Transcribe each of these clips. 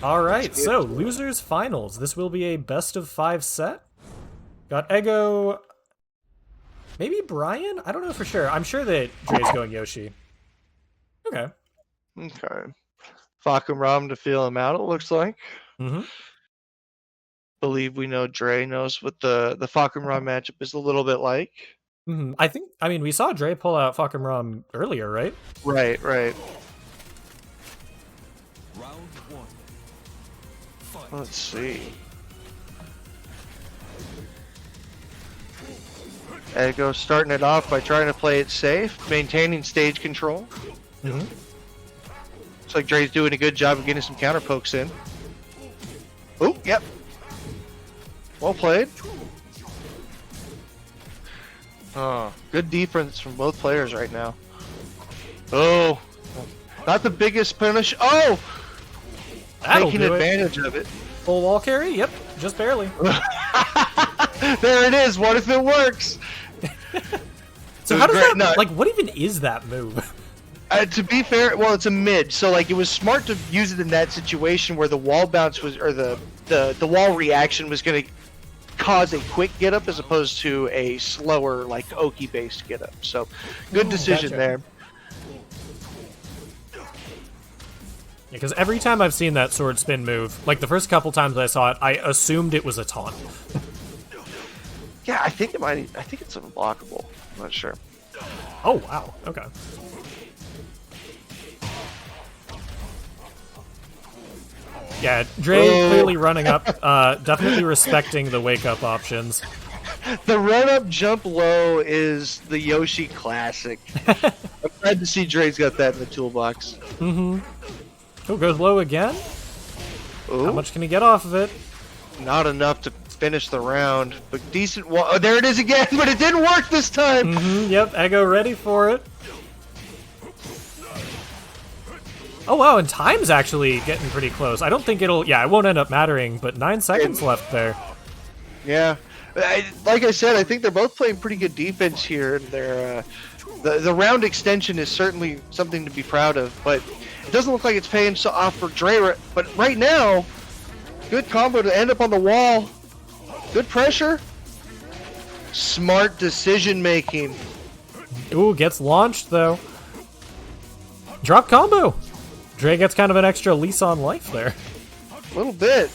All right, so losers finals. This will be a best of 5 set. Got Eggo. Maybe Brian? I don't know for sure. I'm sure that Dre's going Yoshi. Okay. Okay. Fahkumram to feel him out, it looks like. Believe we know Dre knows what the Fahkumram matchup is a little bit like. I mean, we saw Dre pull out Fahkumram earlier, right? Right. Let's see. Eggo starting it off by trying to play it safe, maintaining stage control. Looks like Dre's doing a good job of getting some counter pokes in. Oh, yep. Well played. Oh, good defense from both players right now. Oh, not the biggest punish. Oh! Taking advantage of it. Full wall carry? Yep, just barely. There it is. What if it works? So how does that, like, what even is that move? To be fair, well, it's a mid, so like it was smart to use it in that situation where the wall bounce was, or the wall reaction was going to cause a quick get up as opposed to a slower, like Oki based get up. So good decision there. Because every time I've seen that sword spin move, like the first couple times I saw it, I assumed it was a taunt. Yeah, I think it's unblockable. I'm not sure. Oh wow. Okay. Yeah, Dre clearly running up, definitely respecting the wake-up options. The run-up jump low is the Yoshi classic. I'm glad to see Dre's got that in the toolbox. Oh, goes low again? Ooh. How much can he get off of it? Not enough to finish the round, but decent wall. Oh, there it is again, but it didn't work this time! Yep, Eggo ready for it. Oh wow, and time's actually getting pretty close. I don't think it won't end up mattering, but 9 seconds left there. Yeah. Like I said, I think they're both playing pretty good defense here. They're, the round extension is certainly something to be proud of, but it doesn't look like it's paying off for Dre. But right now, good combo to end up on the wall. Good pressure. Smart decision making. Ooh, gets launched though. Drop combo. Dre gets kind of an extra lease on life there. A little bit.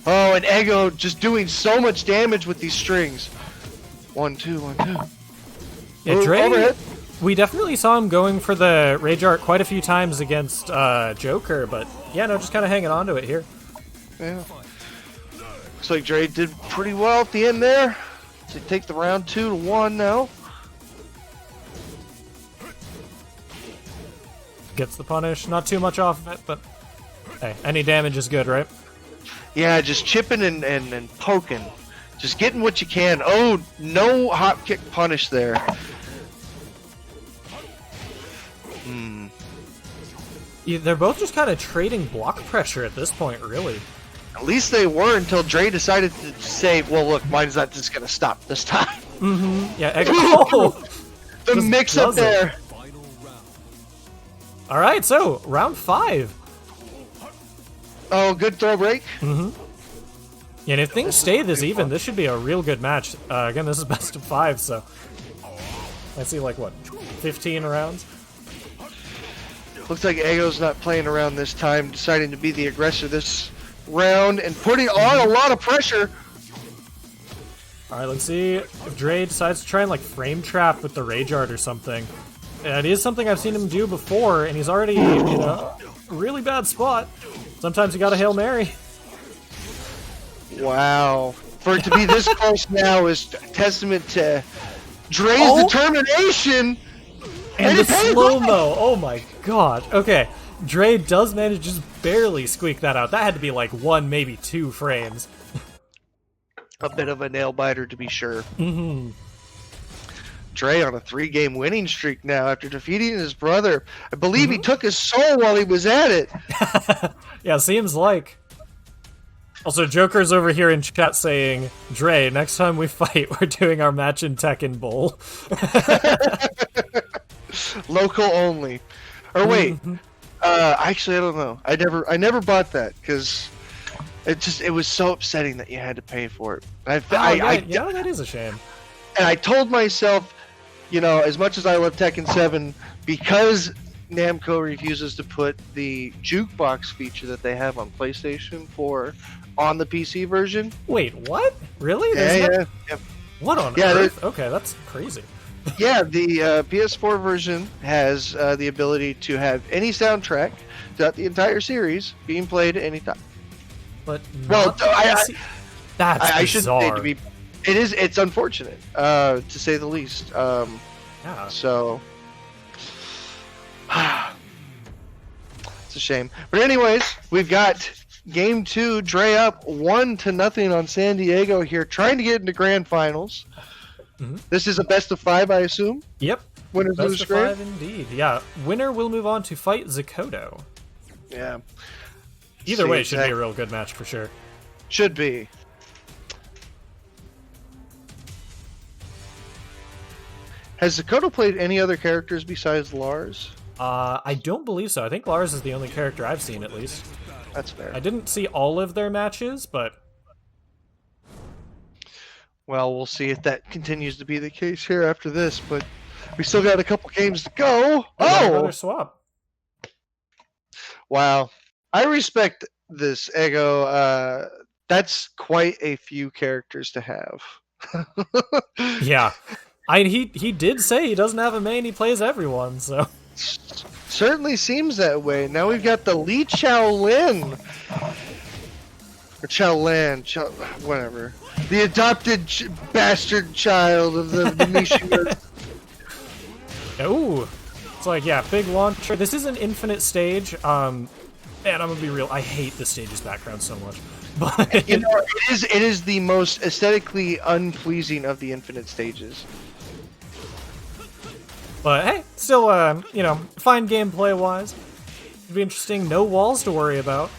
Oh, and Eggo just doing so much damage with these strings. 1, 2, 1, 2. Yeah, Dre, we definitely saw him going for the Rage Art quite a few times against Joker, but yeah, no, just kind of hanging on to it here. Yeah. Looks like Dre did pretty well at the end there. So take the round 2-1 now. Gets the punish, not too much off of it, but hey, any damage is good, right? Yeah, just chipping and poking. Just getting what you can. Oh, no hop kick punish there. Yeah, they're both just kind of trading block pressure at this point, really. At least they were until Dre decided to say, well, look, mine's not just going to stop this time. Yeah, oh, the mix-up there. All right, so round 5. Oh, good throw break. Yeah, and if things stay this even, this should be a real good match. Again, this is best of 5, so I see like what, 15 rounds. Looks like Eggo's not playing around this time, deciding to be the aggressor this round and putting on a lot of pressure. All right, let's see if Dre decides to try and like frame trap with the Rage Art or something. It is something I've seen him do before, and he's already in a really bad spot. Sometimes you gotta Hail Mary. Wow. For it to be this close now is testament to Dre's determination. And the slow-mo. Oh my god. Okay. Dre does manage to just barely squeak that out. That had to be like 1, maybe 2 frames. A bit of a nail-biter to be sure. Dre on a 3-game winning streak now after defeating his brother. I believe he took his soul while he was at it. Yeah, seems like. Also, Joker's over here in chat saying, Dre, next time we fight, we're doing our match in Tekken Bowl. Local only. Or wait, Actually, I don't know. I never bought that because it was so upsetting that you had to pay for it. That is a shame. And I told myself, as much as I love Tekken 7, because Namco refuses to put the jukebox feature that they have on PlayStation 4 on the PC version. Wait, what? Really? Yeah. What on earth? Okay, that's crazy. Yeah, the PS4 version has the ability to have any soundtrack throughout the entire series being played at any time. But that's bizarre. Say to be. It's unfortunate, to say the least. Yeah. So it's a shame. But anyways, we've got Game 2, Dre up 1-0 on San Diego here, trying to get into Grand Finals. Mm-hmm. This is a best of 5, I assume? Yep. Winners Best lose of Grand? 5 indeed. Yeah. Winner will move on to fight Zakoto. Yeah. Either way, it should be a real good match for sure. Should be. Has Zakoto played any other characters besides Lars? I don't believe so. I think Lars is the only character I've seen, at least. That's fair. I didn't see all of their matches, but... Well, we'll see if that continues to be the case here after this, but we still got a couple games to go. Another swap. Wow. I respect this, Eggo. That's quite a few characters to have. Yeah. He did say he doesn't have a main, he plays everyone, so... Certainly seems that way. Now we've got the Lee Chaolan. Or Chaolan, whatever. The adopted bastard child of the Mishima. Ooh. It's like, yeah, big launcher. This is an infinite stage. And I'm gonna be real, I hate this stage's background so much. But it is the most aesthetically unpleasing of the infinite stages. But hey, still, fine gameplay-wise. It'd be interesting. No walls to worry about.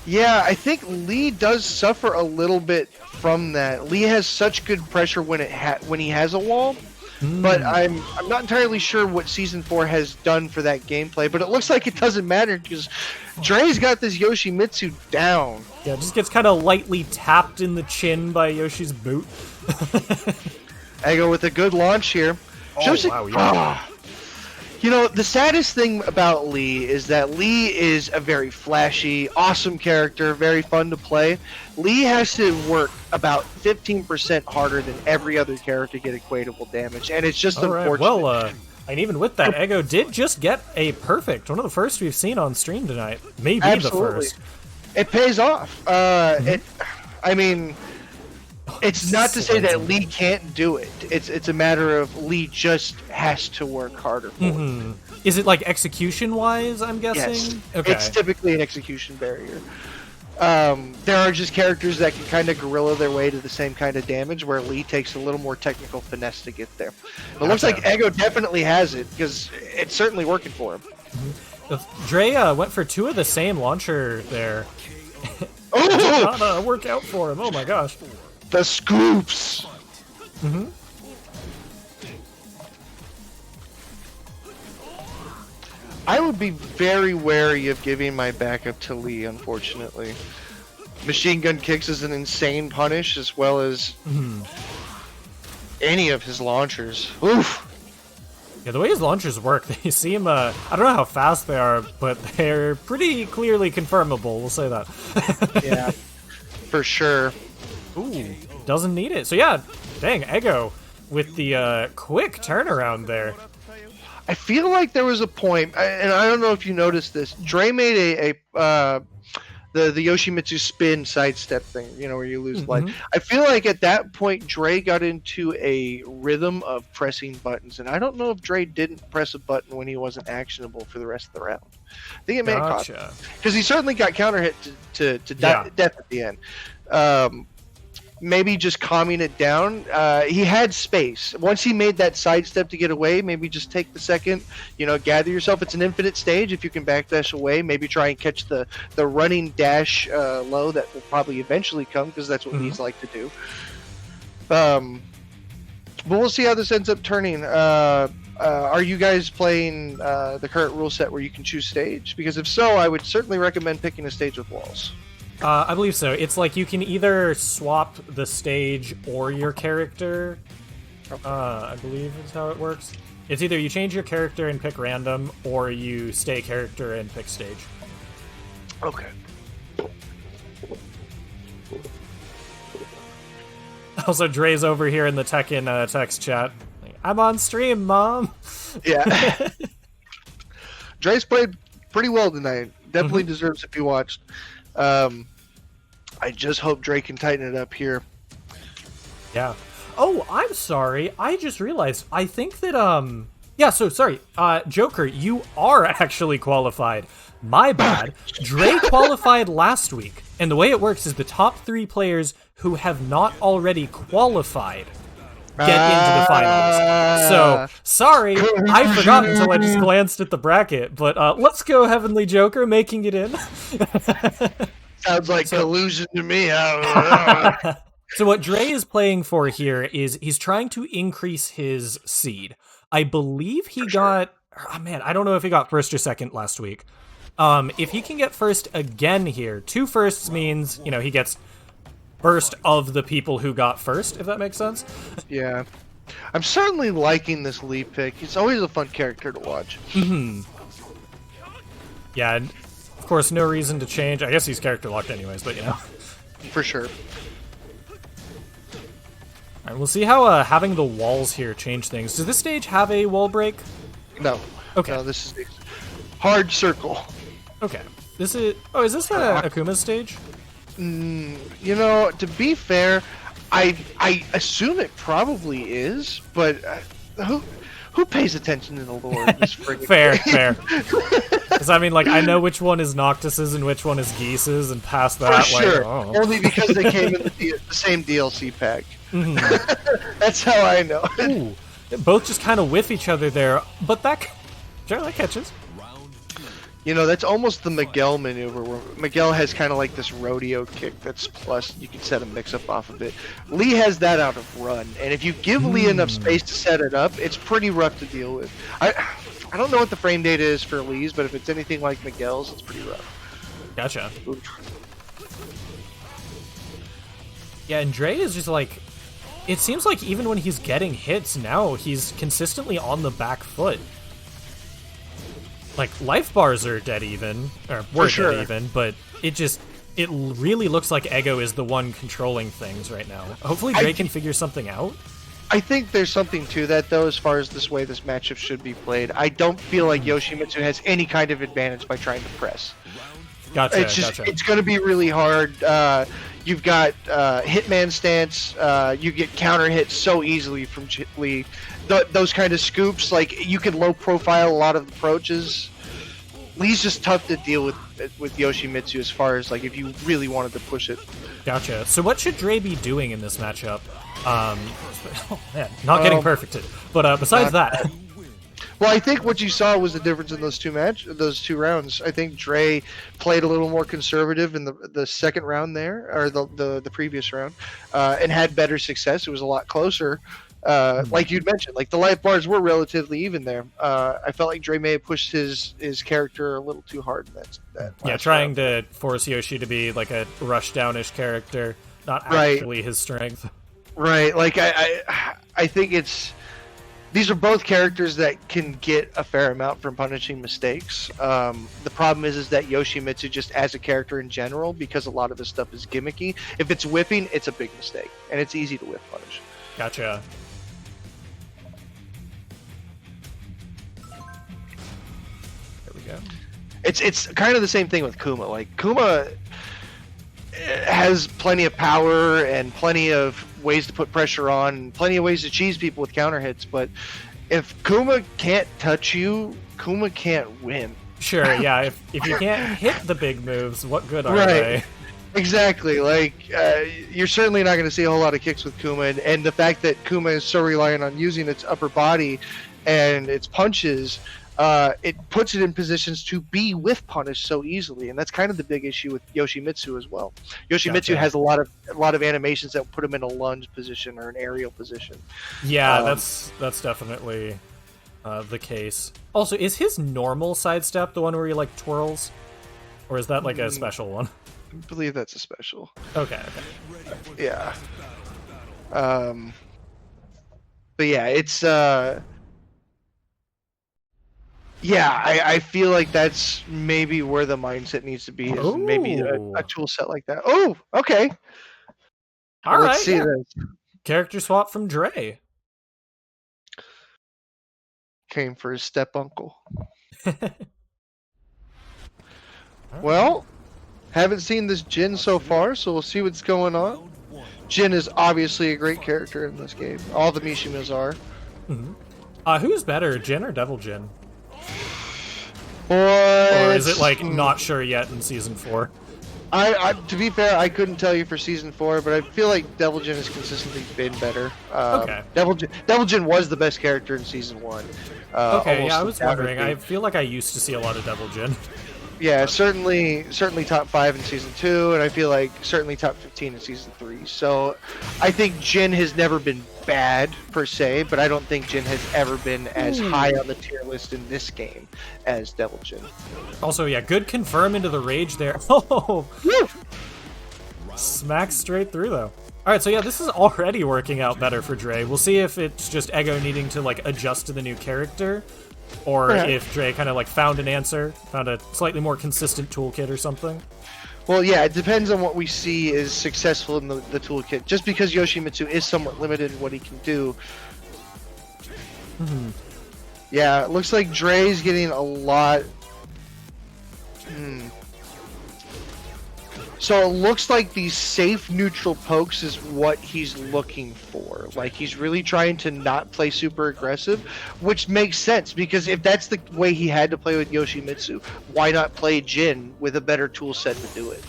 Yeah, I think Lee does suffer a little bit from that. Lee has such good pressure when he has a wall, but I'm not entirely sure what Season 4 has done for that gameplay. But it looks like it doesn't matter because Dre's got this Yoshimitsu down. Yeah, it just gets kind of lightly tapped in the chin by Yoshi's boot. Eggo with a good launch here. Wow, yeah. The saddest thing about Lee is that Lee is a very flashy, awesome character, very fun to play. Lee has to work about 15% harder than every other character to get equatable damage, and it's just unfortunate. Right. Well, and even with that, Eggo did just get a perfect, one of the first we've seen on stream tonight. Maybe Absolutely. the first. It pays off. It's not to say that Lee can't do it. It's a matter of Lee just has to work harder for it. Is it like execution-wise, I'm guessing? Yes. Okay. It's typically an execution barrier. There are just characters that can kind of guerrilla their way to the same kind of damage, where Lee takes a little more technical finesse to get there. It looks like Eggo definitely has it, because it's certainly working for him. Dre went for 2 of the same launcher there. Oh! It did not work out for him, oh my gosh. The scoops! I would be very wary of giving my backup to Lee, unfortunately. Machine gun kicks is an insane punish, as well as any of his launchers. Oof! Yeah, the way his launchers work, they seem, I don't know how fast they are, but they're pretty clearly confirmable, we'll say that. Yeah, for sure. Ooh, doesn't need it. So yeah, dang, Eggo with the quick turnaround there. I feel like there was a point, and I don't know if you noticed this. Dre made the Yoshimitsu spin sidestep thing, where you lose life. I feel like at that point Dre got into a rhythm of pressing buttons, and I don't know if Dre didn't press a button when he wasn't actionable for the rest of the round. I think it may have cost him, because he certainly got counter hit to death at the end. Maybe just calming it down. He had space. Once he made that sidestep to get away, maybe just take the second, gather yourself. It's an infinite stage. If you can backdash away, maybe try and catch the running dash low that will probably eventually come, because that's what Lee's like to do. But we'll see how this ends up turning. Are you guys playing the current rule set where you can choose stage? Because if so, I would certainly recommend picking a stage with walls. I believe so. It's like you can either swap the stage or your character. I believe is how it works. It's either you change your character and pick random, or you stay character and pick stage. Okay. Also, Dre's over here in the Tekken text chat. I'm on stream, Mom. Yeah. Dre's played pretty well tonight. Definitely deserves to be watched. I just hope Dre can tighten it up here. Yeah. Oh, I'm sorry. I just realized. I think that, yeah, so sorry. Joker, you are actually qualified. My bad. Dre qualified last week. And the way it works is the top 3 players who have not already qualified get into the finals. So, sorry, I forgot until I just glanced at the bracket. But let's go, Heavenly Joker, making it in. Sounds like collusion to me. So what Dre is playing for here is he's trying to increase his seed. I believe he got... Oh, man, I don't know if he got first or second last week. If he can get first again here, 2 firsts means, you know, he gets first of the people who got first, if that makes sense. Yeah. I'm certainly liking this Lee pick. He's always a fun character to watch. Yeah, and of course, no reason to change. I guess he's character locked anyways, but you know. For sure. Alright, we'll see how having the walls here change things. Does this stage have a wall break? No. Okay. No, this is a hard circle. Okay. This is... Oh, is this Akuma's stage? You know, to be fair, I assume it probably is, but who pays attention to the lore of this friggin' Fair. Because I mean, like, I know which one is Noctis's and which one is Geese's, and past that, For sure. like, oh. Only because they came in the same DLC pack. That's how I know. Ooh. Both just kind of whiff each other there, but that catches. You know, that's almost the Miguel maneuver, where Miguel has kind of like this rodeo kick that's plus, you can set a mix-up off of it. Lee has that out of run, and if you give Lee enough space to set it up, it's pretty rough to deal with. I don't know what the frame data is for Lee's, but if it's anything like Miguel's, it's pretty rough. Gotcha. Oof. Yeah, and Dre is just like... It seems like even when he's getting hits now, he's consistently on the back foot. Like, life bars are dead even, or were dead even, but it really looks like Eggo is the one controlling things right now. Hopefully Dre can figure something out. I think there's something to that, though, as far as this way this matchup should be played. I don't feel like Yoshimitsu has any kind of advantage by trying to press. Gotcha, It's going to be really hard. You've got Hitman stance. You get counter hit so easily from Lee. Those kind of scoops, like, you can low profile a lot of approaches. Lee's just tough to deal with Yoshimitsu as far as, like, if you really wanted to push it. Gotcha. So what should Dre be doing in this matchup? Oh man, not getting perfected. But besides that... Well, I think what you saw was the difference in those two rounds. I think Dre played a little more conservative in the second round there, or the previous round, and had better success. It was a lot closer. Like you'd mentioned, like the life bars were relatively even there. I felt like Dre may have pushed his character a little too hard in that yeah, trying to force Yoshi to be like a rush-down-ish character, not actually his strength. Right, like I think these are both characters that can get a fair amount from punishing mistakes. The problem is that Yoshimitsu, just as a character in general, because a lot of this stuff is gimmicky, if it's whiffing, it's a big mistake, and it's easy to whiff punish. Gotcha. There we go. It's kind of the same thing with Kuma. Like, Kuma has plenty of power and plenty of ways to put pressure on, plenty of ways to cheese people with counter hits, but if Kuma can't touch you, Kuma can't win. Sure, yeah, if you can't hit the big moves, what good are they? Exactly, like, you're certainly not going to see a whole lot of kicks with Kuma, and the fact that Kuma is so reliant on using its upper body and its punches, it puts it in positions to be with punish so easily, and that's kind of the big issue with Yoshimitsu as well. Yoshimitsu Gotcha. has a lot of animations that put him in a lunge position or an aerial position. Yeah, that's definitely the case. Also, is his normal sidestep the one where he like twirls, or is that like a special one? I believe that's a special. Okay. Yeah. But yeah, it's yeah, I feel like that's maybe where the mindset needs to be, is maybe a tool set like that. Oh, okay. All right. Let's see this. Character swap from Dre. Came for his step uncle. Well, haven't seen this Jin so far, so we'll see what's going on. Jin is obviously a great character in this game. All the Mishimas are. Who's better, Jin or Devil Jin? Boy, Or is it like not sure yet in season 4? I to be fair, I couldn't tell you for season 4, but I feel like Devil Jin has consistently been better. Okay. Devil Jin was the best character in season 1. Okay, yeah, I was wondering. I feel like I used to see a lot of Devil Jin. Yeah, certainly top 5 in season 2, and I feel like certainly top 15 in season 3. So I think Jin has never been bad per se, but I don't think Jin has ever been as high on the tier list in this game as Devil Jin. Also, yeah, good confirm into the rage there. Oh, Woo! Smack straight through though. All right, so yeah, this is already working out better for Dre. We'll see if it's just Eggo needing to like adjust to the new character, or if Dre kind of like found an answer, found a slightly more consistent toolkit or something. Well, yeah, it depends on what we see is successful in the toolkit. Just because Yoshimitsu is somewhat limited in what he can do. Yeah, it looks like Dre's getting a lot. So it looks like these safe neutral pokes is what he's looking for. Like, he's really trying to not play super aggressive, which makes sense, because if that's the way he had to play with Yoshimitsu, why not play Jin with a better tool set to do it?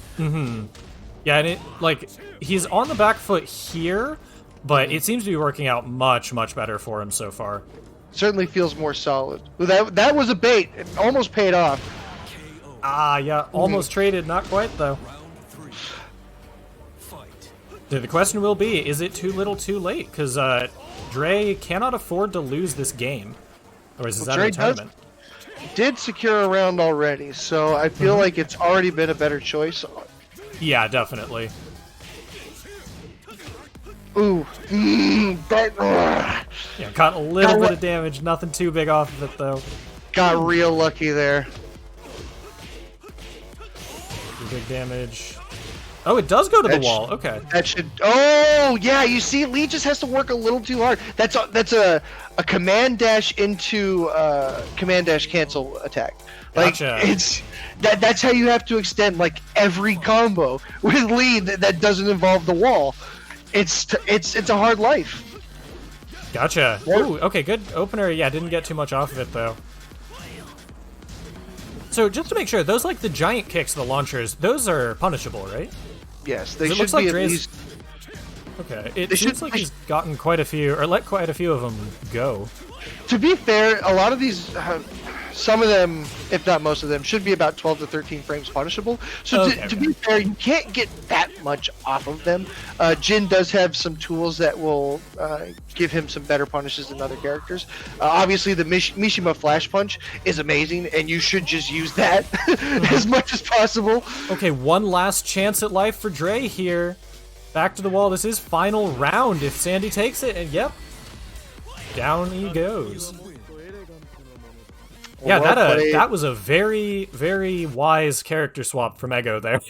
Yeah, and it like he's on the back foot here, but it seems to be working out much, much better for him so far. Certainly feels more solid. That was a bait. It almost paid off. Yeah, almost traded, not quite though. The question will be, is it too little too late? Because Dre cannot afford to lose this game. Or is that a tournament? Did secure a round already, so I feel like it's already been a better choice. Yeah, definitely. Ooh. Yeah, got a little bit of damage, nothing too big off of it though. Got real lucky there. Big damage. Oh, it does go to the wall. Okay. That should. Oh, yeah. You see, Lee just has to work a little too hard. That's a command dash into command dash cancel attack. Like, Gotcha. it's that's how you have to extend like every combo with Lee that doesn't involve the wall. It's a hard life. Gotcha. Ooh, okay, good opener. Yeah, didn't get too much off of it though. So just to make sure, those like the giant kicks, the launchers, those are punishable, right? Yes, they should looks be like at Dre's... least. Okay, it seems like he's gotten quite a few, or let quite a few of them go. To be fair, a lot of these, some of them, if not most of them, should be about 12 to 13 frames punishable. So to be fair, you can't get that much off of them. Jin does have some tools that will give him some better punishes than other characters. Obviously, the Mishima Flash Punch is amazing, and you should just use that as much as possible. Okay, one last chance at life for Dre here. Back to the wall. This is final round if Sandy takes it, and yep. Down he goes. Yeah, that was a very, very wise character swap from Eggo there.